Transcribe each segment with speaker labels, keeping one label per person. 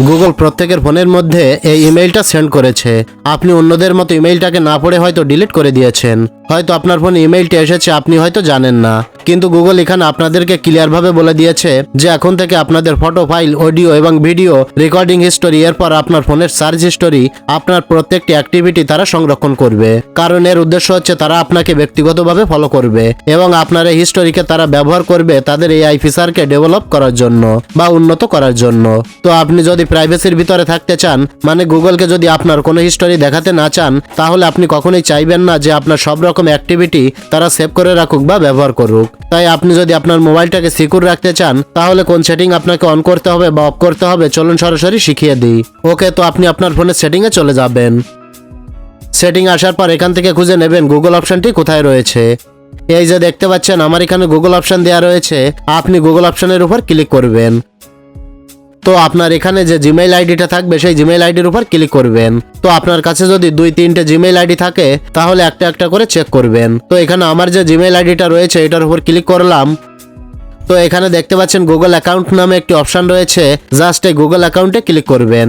Speaker 1: Google প্রত্যেকের ফোনের মধ্যে এই ইমেইলটা সেন্ড করেছে। আপনি অন্যদের মতো ইমেইলটাকে না পড়ে হয়তো ডিলিট করে দিয়েছেন। হয়তো আপনার ফোনে ইমেইলটি এসেছে আপনি হয়তো জানেন না, কিন্তু গুগল এখানে আপনাদেরকে ক্লিয়ারভাবে বলে দিয়েছে যে এখন থেকে আপনাদের ফটো, ফাইল, অডিও এবং ভিডিও রেকর্ডিং হিস্টোরি, এরপর আপনার ফোনের সার্চ হিস্টোরি, আপনার প্রত্যেকটি অ্যাক্টিভিটি তারা সংরক্ষণ করবে। কারণ এর উদ্দেশ্য হচ্ছে তারা আপনাকে ব্যক্তিগতভাবে ফলো করবে এবং আপনার এই হিস্টোরিকে তারা ব্যবহার করবে তাদের এআই ফিচারকে ডেভেলপ করার জন্য বা উন্নত করার জন্য। তো আপনি যদি প্রাইভেসির ভিতরে থাকতে চান, মানে গুগলকে যদি আপনার কোনো হিস্টোরি দেখাতে না চান, তাহলে আপনি কখনোই চাইবেন না যে আপনার সব রকম অ্যাক্টিভিটি তারা সেভ করে রাখুক বা ব্যবহার করুক। তাই আপনি যদি আপনার মোবাইলটাকে সিকিউর রাখতে চান, তাহলে কোন সেটিং আপনাকে অন করতে হবে বা অফ করতে হবে চলুন সরাসরি শিখিয়ে দিই। ওকে, তো আপনি আপনার ফোনের সেটিংয়ে চলে যাবেন। সেটিং আসার পর এখান থেকে খুঁজে নেবেন গুগল অপশনটি কোথায় রয়েছে। এই যে দেখতে পাচ্ছেন আমার এখানে গুগল অপশন দেওয়া রয়েছে, আপনি গুগল অপশনের উপর ক্লিক করবেন। তো আপনার এখানে যে জিমেইল আইডিটা থাকবে সেই জিমেইল আইডির উপর ক্লিক করবেন। তো আপনার কাছে যদি 2-3টে জিমেইল আইডি থাকে তাহলে একটা একটা করে চেক করবেন। তো এখানে আমার যে জিমেইল আইডিটা রয়েছে এটার উপর ক্লিক করলাম। তো এখানে দেখতে পাচ্ছেন গুগল অ্যাকাউন্ট নামে একটি অপশন রয়েছে, জাস্ট এই গুগল অ্যাকাউন্টে ক্লিক করবেন।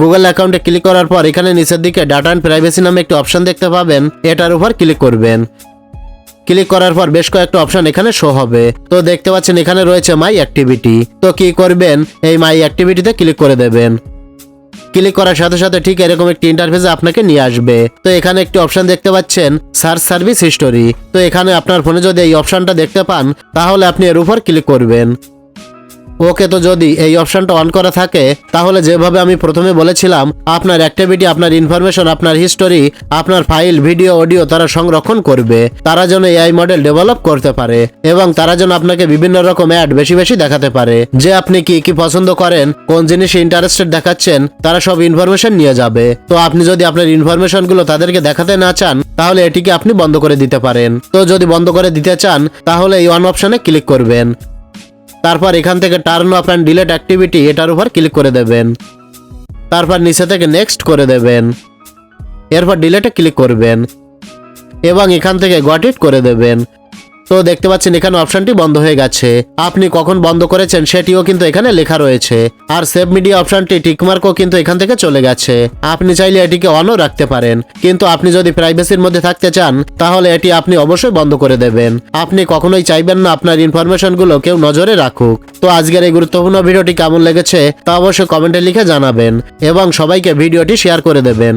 Speaker 1: গুগল অ্যাকাউন্টে ক্লিক করার পর এখানে নিচের দিকে ডাটা অ্যান্ড প্রাইভেসি নামে একটি অপশন দেখতে পাবেন, এটার উপর ক্লিক করবেন। ক্লিক করার পর বেশ কয়েকটা অপশন এখানে শো হবে। তো দেখতে পাচ্ছেন এখানে রয়েছে মাই অ্যাক্টিভিটি। তো কি করবেন, এই মাই অ্যাক্টিভিটিতে ক্লিক করে দেবেন। ক্লিক করার সাথে সাথে ঠিক এরকম একটি ইন্টারফেসে আপনাকে নিয়ে আসবে। তো এখানে একটি অপশন দেখতে পাচ্ছেন সার্চ সার্ভিস হিস্টোরি। তো এখানে আপনার ফোনে যদি এই অপশনটা দেখতে পান তাহলে আপনি এর উপর ক্লিক করবেন। ওকে, তো যদি এই অপশনটা অন করা থাকে তাহলে যেভাবে আমি প্রথমে বলেছিলাম আপনার অ্যাক্টিভিটি, আপনার ইনফরমেশন, আপনার হিস্টোরি, আপনার ফাইল, ভিডিও, অডিও তারা সংরক্ষণ করবে। তারা যেন এআই মডেল ডেভেলপ করতে পারে এবং তারা যেন আপনাকে বিভিন্ন রকম অ্যাড বেশি বেশি দেখাতে পারে, যে আপনি কি কি পছন্দ করেন, কোন জিনিসে ইন্টারেস্টেড দেখাচ্ছেন, তারা সব ইনফরমেশন নিয়ে যাবে। তো আপনি যদি আপনার ইনফরমেশনগুলো তাদেরকে দেখাতে না চান তাহলে এটিকে আপনি বন্ধ করে দিতে পারেন। তো যদি বন্ধ করে দিতে চান তাহলে এই অন অপশনে ক্লিক করবেন। তারপর এখান থেকে turn off and delete activity এটার উপর ক্লিক করে দেবেন। তারপর নিচে থেকে নেক্সট করে দেবেন। এরপর ডিলেটে ক্লিক করবেন এবং এখান থেকে গট ইট করে দেবেন। তো দেখতে পাচ্ছেন এখানে অপশনটি বন্ধ হয়ে গেছে। আপনি কখন বন্ধ করেছেন সেটিও কিন্তু এখানে লেখা রয়েছে। আর সেভ মিডিয়া অপশনটি টিকমার্কও কিন্তু এখান থেকে চলে গেছে। আপনি চাইলে এটিকে অনও রাখতে পারেন, কিন্তু আপনি যদি প্রাইভেসির মধ্যে থাকতে চান তাহলে এটি আপনি অবশ্যই বন্ধ করে দেবেন। আপনি কখনোই চাইবেন না আপনার ইনফরমেশনগুলো কেউ নজরে রাখুক। তো আজকের এই গুরুত্বপূর্ণ ভিডিওটি কেমন লেগেছে তা অবশ্যই কমেন্টে লিখে জানাবেন এবং সবাইকে ভিডিওটি শেয়ার করে দেবেন।